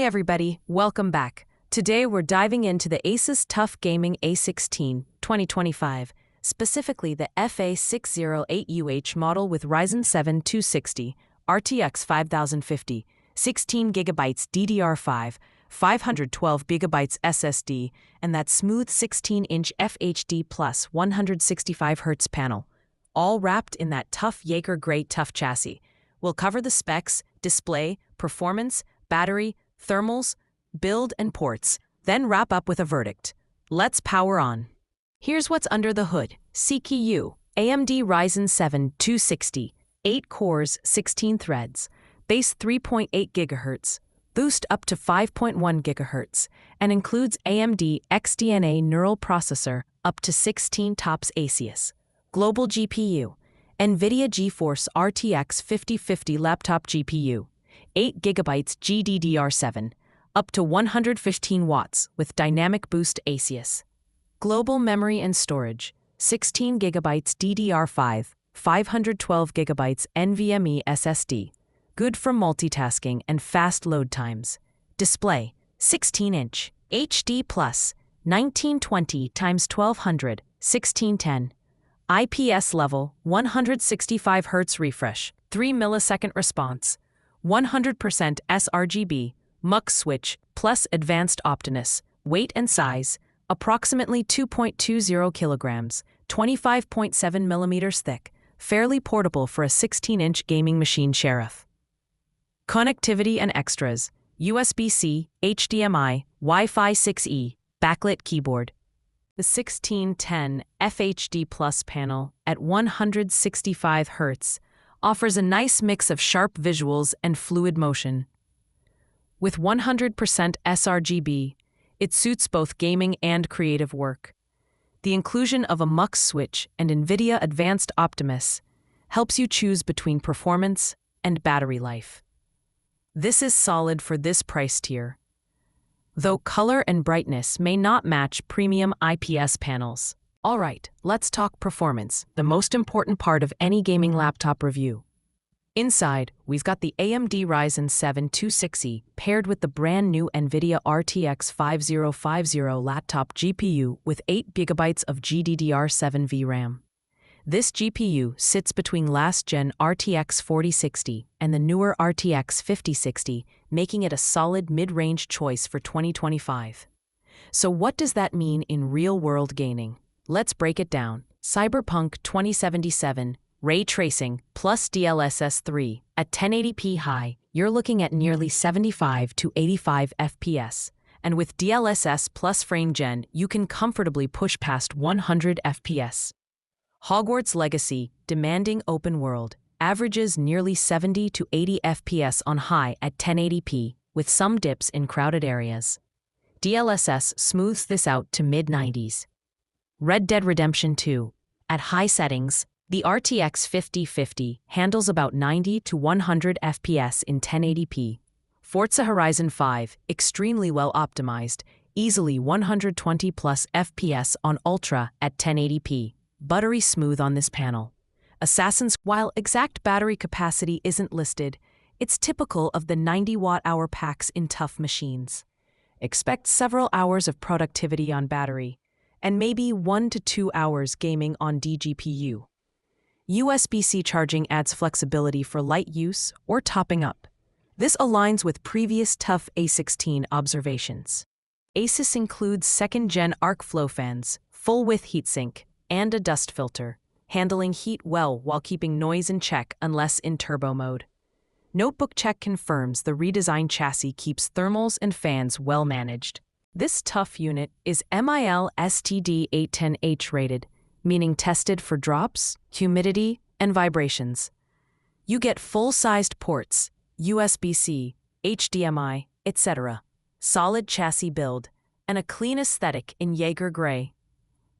everybody, welcome back. Today we're diving into the ASUS TUF Gaming A16 2025, specifically the FA608UH model with Ryzen 7 260, RTX 5050, 16GB DDR5, 512GB SSD, and that smooth 16-inch FHD plus 165Hz panel, all wrapped in that tough Jaeger Grey TUF chassis. We'll cover the specs, display, performance, battery, thermals, build, and ports, then wrap up with a verdict. Let's power on. Here's what's under the hood. CPU, AMD Ryzen 7 260, 8 cores, 16 threads, base 3.8 GHz, boost up to 5.1 GHz, and includes AMD XDNA neural processor up to 16 TOPS ASUS. Global GPU, NVIDIA GeForce RTX 5050 laptop GPU, 8GB GDDR7, up to 115 watts with dynamic boost ASUS. Global memory and storage, 16GB DDR5, 512GB NVMe SSD, good for multitasking and fast load times. Display, 16-inch, HD+, 1920x1200, 1610. IPS level, 165Hz refresh, 3 millisecond response, 100% sRGB, mux switch, plus advanced Optimus, weight and size, approximately 2.20 kilograms, 25.7 millimeters thick, fairly portable for a 16-inch gaming machine sheriff. Connectivity and extras, USB-C, HDMI, Wi-Fi 6E, backlit keyboard. The 1610 FHD Plus panel at 165 Hz offers a nice mix of sharp visuals and fluid motion. With 100% sRGB, it suits both gaming and creative work. The inclusion of a mux switch and NVIDIA Advanced Optimus helps you choose between performance and battery life. This is solid for this price tier, though color and brightness may not match premium IPS panels. All right, let's talk performance, the most important part of any gaming laptop review. Inside, we've got the AMD Ryzen 7 260 paired with the brand new NVIDIA RTX 5050 laptop GPU with 8GB of GDDR7 VRAM. This GPU sits between last-gen RTX 4060 and the newer RTX 5060, making it a solid mid-range choice for 2025. So what does that mean in real-world gaming? Let's break it down. Cyberpunk 2077, ray tracing plus DLSS 3 at 1080p high, you're looking at nearly 75 to 85 FPS. And with DLSS plus frame gen, you can comfortably push past 100 FPS. Hogwarts Legacy, demanding open world, averages nearly 70 to 80 FPS on high at 1080p, with some dips in crowded areas. DLSS smooths this out to mid-90s. Red Dead Redemption 2, at high settings, the RTX 5050 handles about 90 to 100 FPS in 1080p. Forza Horizon 5, extremely well optimized, easily 120 plus FPS on Ultra at 1080p. Buttery smooth on this panel. Assassin's, while exact battery capacity isn't listed, it's typical of the 90-watt-hour packs in TUF machines. Expect several hours of productivity on battery, and maybe 1 to 2 hours gaming on DGPU. USB-C charging adds flexibility for light use or topping up. This aligns with previous TUF A16 observations. ASUS includes second-gen arc flow fans, full-width heatsink, and a dust filter, handling heat well while keeping noise in check unless in turbo mode. Notebook Check confirms the redesigned chassis keeps thermals and fans well managed. This TUF unit is MIL STD 810H rated, meaning tested for drops, humidity, and vibrations. You get full-sized ports, USB-C, HDMI, etc., solid chassis build, and a clean aesthetic in Jaeger Grey.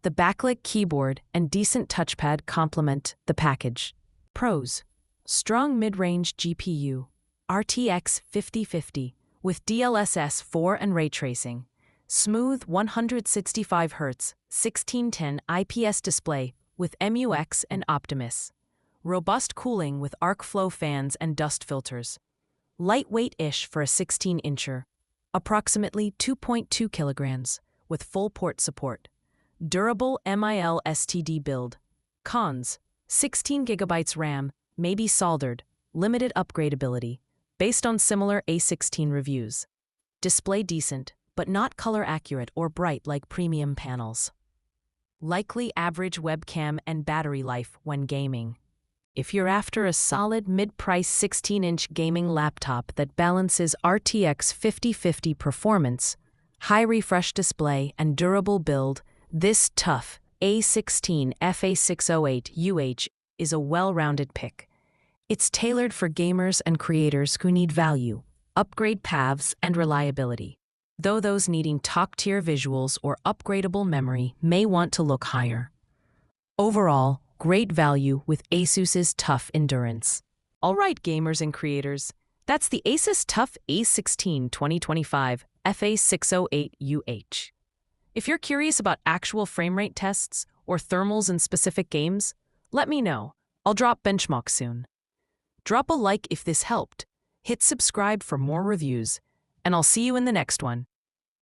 The backlit keyboard and decent touchpad complement the package. Pros: strong mid-range GPU, RTX 5050 with DLSS 4 and ray tracing, smooth 165 Hz, 1610 IPS display with MUX and Optimus, robust cooling with arc flow fans and dust filters, lightweight-ish for a 16-incher, approximately 2.2 kilograms, with full port support. Durable MIL STD build. Cons: 16 gigabytes RAM, may be soldered, limited upgradability, based on similar A16 reviews. Display decent, but not color accurate or bright like premium panels. Likely average webcam and battery life when gaming. If you're after a solid mid-price 16-inch gaming laptop that balances RTX 5050 performance, high refresh display, and durable build, this TUF A16 FA608UH is a well-rounded pick. It's tailored for gamers and creators who need value, upgrade paths, and reliability, though those needing top-tier visuals or upgradable memory may want to look higher. Overall, great value with ASUS's TUF Endurance. All right, gamers and creators, that's the ASUS TUF A16 2025 FA608UH. If you're curious about actual frame rate tests or thermals in specific games, let me know. I'll drop benchmarks soon. Drop a like if this helped, hit subscribe for more reviews, and I'll see you in the next one.